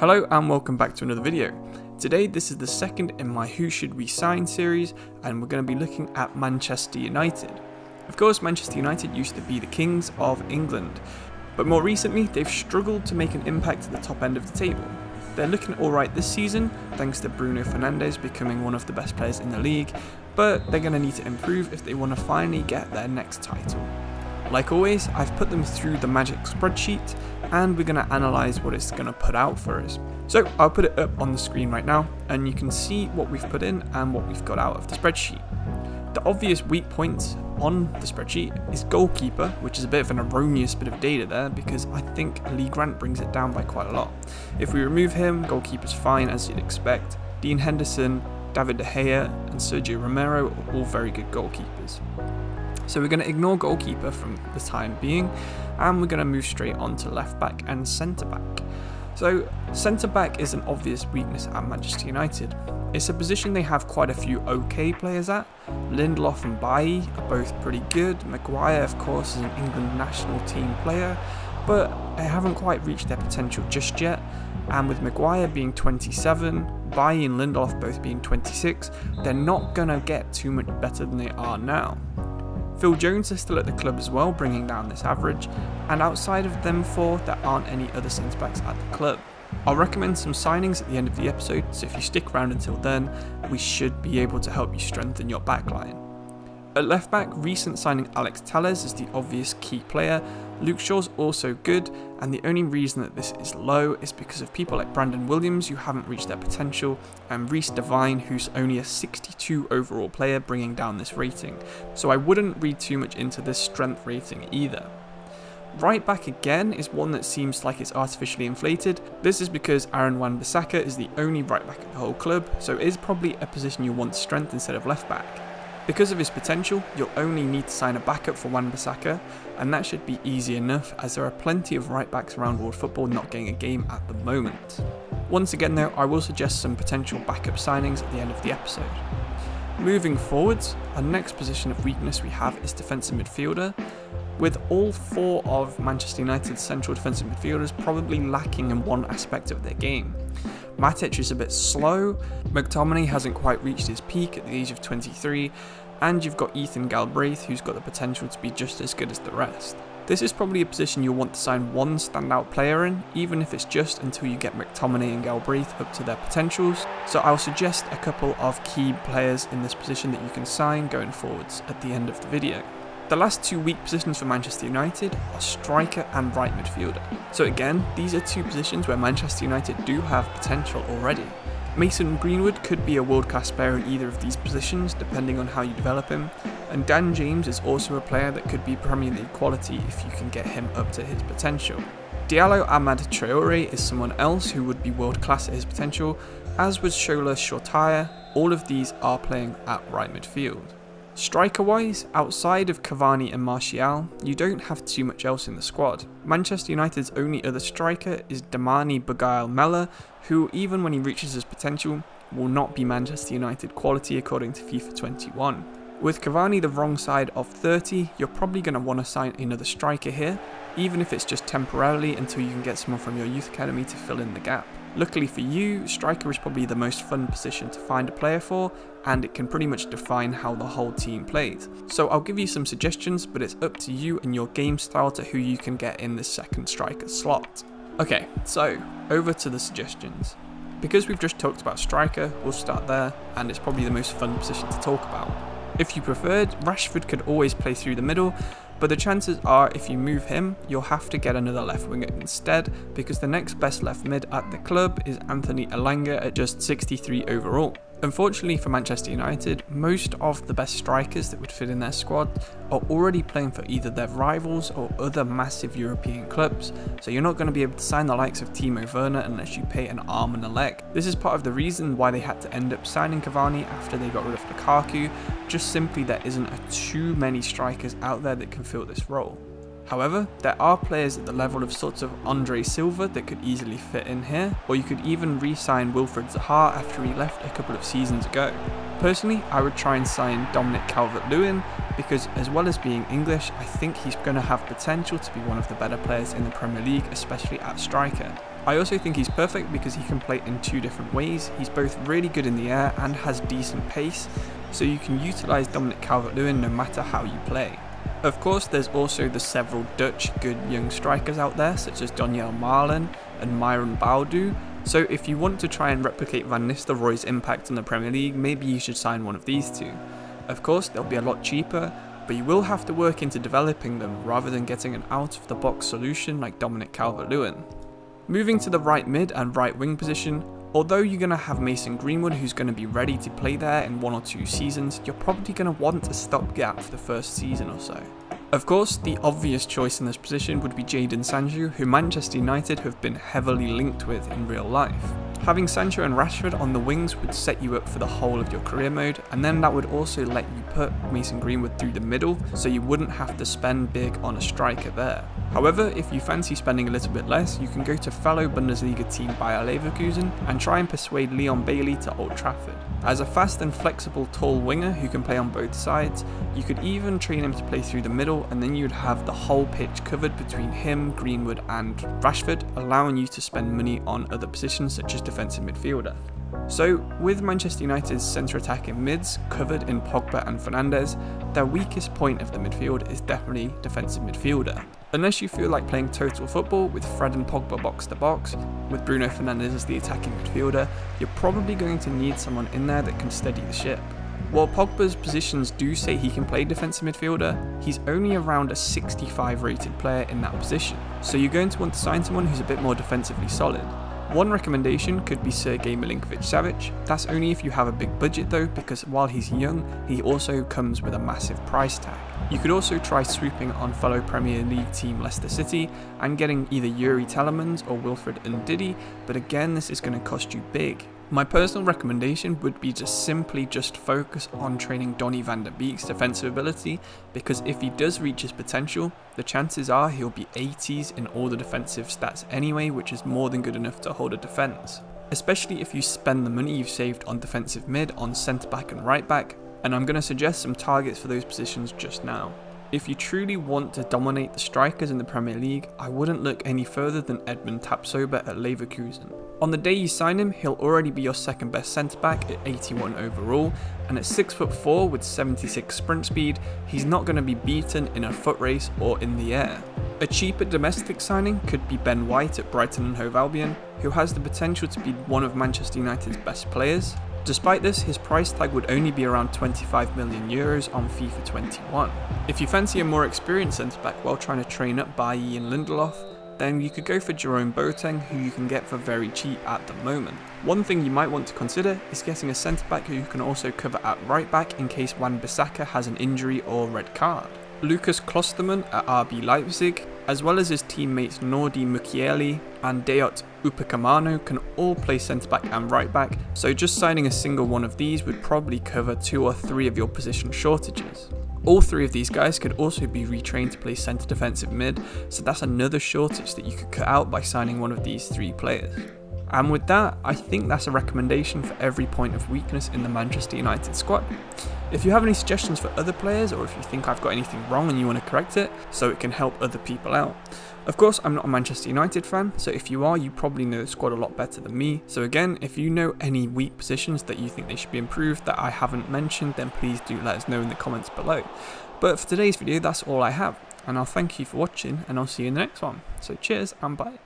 Hello and welcome back to another video. Today this is the second in my Who Should We Sign series, and we're going to be looking at Manchester United. Of course, Manchester United used to be the kings of England, but more recently they've struggled to make an impact at the top end of the table. They're looking alright this season thanks to Bruno becoming one of the best players in the league, but they're going to need to improve if they want to finally get their next title. Like always, I've put them through the magic spreadsheet and we're going to analyse what it's going to put out for us. So I'll put it up on the screen right now and you can see what we've put in and what we've got out of the spreadsheet. The obvious weak point on the spreadsheet is goalkeeper, which is a bit of an erroneous bit of data there because I think Lee Grant brings it down by quite a lot. If we remove him, goalkeeper's fine as you'd expect. Dean Henderson, David De Gea and Sergio Romero are all very good goalkeepers. So we're going to ignore goalkeeper from the time being and we're going to move straight on to left back and centre back. So centre back is an obvious weakness at Manchester United. It's a position they have quite a few okay players at. Lindelof and Bailly are both pretty good. Maguire of course is an England national team player, but they haven't quite reached their potential just yet. And with Maguire being 27, Bailly and Lindelof both being 26, they're not going to get too much better than they are now. Phil Jones is still at the club as well, bringing down this average, and outside of them four, there aren't any other centre-backs at the club. I'll recommend some signings at the end of the episode, so if you stick around until then, we should be able to help you strengthen your backline. At left back, recent signing Alex Telles is the obvious key player. Luke Shaw's also good, and the only reason that this is low is because of people like Brandon Williams who haven't reached their potential, and Reece Devine who's only a 62 overall player, bringing down this rating. So I wouldn't read too much into this strength rating either. Right back again is one that seems like it's artificially inflated. This is because Wan-Bissaka is the only right back at the whole club, so it is probably a position you want strength instead of left back. Because of his potential, you'll only need to sign a backup for Wan-Bissaka, and that should be easy enough as there are plenty of right backs around world football not getting a game at the moment. Once again though, I will suggest some potential backup signings at the end of the episode. Moving forwards, our next position of weakness we have is defensive midfielder, with all four of Manchester United's central defensive midfielders probably lacking in one aspect of their game. Matic is a bit slow, McTominay hasn't quite reached his peak at the age of 23, and you've got Ethan Galbraith who's got the potential to be just as good as the rest. This is probably a position you'll want to sign one standout player in, even if it's just until you get McTominay and Galbraith up to their potentials, so I'll suggest a couple of key players in this position that you can sign going forwards at the end of the video. The last two weak positions for Manchester United are striker and right midfielder. So again, these are two positions where Manchester United do have potential already. Mason Greenwood could be a world-class player in either of these positions depending on how you develop him, and Dan James is also a player that could be Premier League quality if you can get him up to his potential. Diallo Amad Traore is someone else who would be world-class at his potential, as would Shola Shortaya. All of these are playing at right midfield. Striker-wise, outside of Cavani and Martial, you don't have too much else in the squad. Manchester United's only other striker is Damani Bagayel-Mella, who even when he reaches his potential, will not be Manchester United quality according to FIFA 21. With Cavani the wrong side of 30, you're probably going to want to sign another striker here, even if it's just temporarily until you can get someone from your youth academy to fill in the gap. Luckily for you, striker is probably the most fun position to find a player for, and it can pretty much define how the whole team plays. So I'll give you some suggestions, but it's up to you and your game style to who you can get in this second striker slot. Okay, so over to the suggestions. Because we've just talked about striker, we'll start there, and it's probably the most fun position to talk about. If you preferred, Rashford could always play through the middle, but the chances are if you move him, you'll have to get another left winger instead, because the next best left mid at the club is Anthony Alanga at just 63 overall. Unfortunately for Manchester United, most of the best strikers that would fit in their squad are already playing for either their rivals or other massive European clubs, so you're not going to be able to sign the likes of Timo Werner unless you pay an arm and a leg. This is part of the reason why they had to end up signing Cavani after they got rid of Lukaku, just simply there isn't too many strikers out there that can fill this role. However, there are players at the level of sorts of Andre Silva that could easily fit in here, or you could even re-sign Wilfried Zaha after he left a couple of seasons ago. Personally, I would try and sign Dominic Calvert-Lewin because as well as being English, I think he's going to have potential to be one of the better players in the Premier League, especially at striker. I also think he's perfect because he can play in two different ways. He's both really good in the air and has decent pace, so you can utilise Dominic Calvert-Lewin no matter how you play. Of course, there's also the several Dutch good young strikers out there, such as Donyell Malen and Myron Boudou, so if you want to try and replicate Van Nistelrooy's impact on the Premier League, maybe you should sign one of these two. Of course, they'll be a lot cheaper, but you will have to work into developing them rather than getting an out-of-the-box solution like Dominic Calvert-Lewin. Moving to the right mid and right wing position, although you're going to have Mason Greenwood who's going to be ready to play there in 1 or 2 seasons, you're probably going to want a stopgap for the first season or so. Of course, the obvious choice in this position would be Jadon Sancho, who Manchester United have been heavily linked with in real life. Having Sancho and Rashford on the wings would set you up for the whole of your career mode, and then that would also let you put Mason Greenwood through the middle, so you wouldn't have to spend big on a striker there. However, if you fancy spending a little bit less, you can go to fellow Bundesliga team Bayer Leverkusen and try and persuade Leon Bailey to Old Trafford. As a fast and flexible tall winger who can play on both sides, you could even train him to play through the middle, and then you'd have the whole pitch covered between him, Greenwood and Rashford, allowing you to spend money on other positions such as defensive midfielder. So, with Manchester United's centre attacking mids covered in Pogba and Fernandes, their weakest point of the midfield is definitely defensive midfielder. Unless you feel like playing total football with Fred and Pogba box to box, with Bruno Fernandes as the attacking midfielder, you're probably going to need someone in there that can steady the ship. While Pogba's positions do say he can play defensive midfielder, he's only around a 65 rated player in that position, so you're going to want to sign someone who's a bit more defensively solid. One recommendation could be Sergej Milinkovic-Savic. That's only if you have a big budget though, because while he's young, he also comes with a massive price tag. You could also try swooping on fellow Premier League team Leicester City and getting either Yuri Telemans or Wilfred Ndidi, but again this is going to cost you big. My personal recommendation would be to simply just focus on training Donny van der Beek's defensive ability, because if he does reach his potential, the chances are he'll be 80s in all the defensive stats anyway, which is more than good enough to hold a defence. Especially if you spend the money you've saved on defensive mid on centre back and right back, and I'm going to suggest some targets for those positions just now. If you truly want to dominate the strikers in the Premier League, I wouldn't look any further than Edmund Tapsoba at Leverkusen. On the day you sign him, he'll already be your second best centre back at 81 overall, and at 6'4" with 76 sprint speed, he's not going to be beaten in a foot race or in the air. A cheaper domestic signing could be Ben White at Brighton and Hove Albion, who has the potential to be one of Manchester United's best players. Despite this, his price tag would only be around 25 million euros on FIFA 21. If you fancy a more experienced centre-back while trying to train up Bailly and Lindelof, then you could go for Jerome Boateng, who you can get for very cheap at the moment. One thing you might want to consider is getting a centre-back who you can also cover at right-back in case Wan-Bissaka has an injury or red card. Lucas Klostermann at RB Leipzig, as well as his teammates Nordi Mukiele and Dayot Upamecano can all play centre-back and right-back, so just signing a single one of these would probably cover 2 or 3 of your position shortages. All 3 of these guys could also be retrained to play centre defensive mid, so that's another shortage that you could cut out by signing one of these 3 players. And with that, I think that's a recommendation for every point of weakness in the Manchester United squad. If you have any suggestions for other players, or if you think I've got anything wrong and you want to correct it, so it can help other people out. Of course, I'm not a Manchester United fan, so if you are, you probably know the squad a lot better than me. So again, if you know any weak positions that you think they should be improved that I haven't mentioned, then please do let us know in the comments below. But for today's video, that's all I have, and I'll thank you for watching, and I'll see you in the next one. So cheers and bye.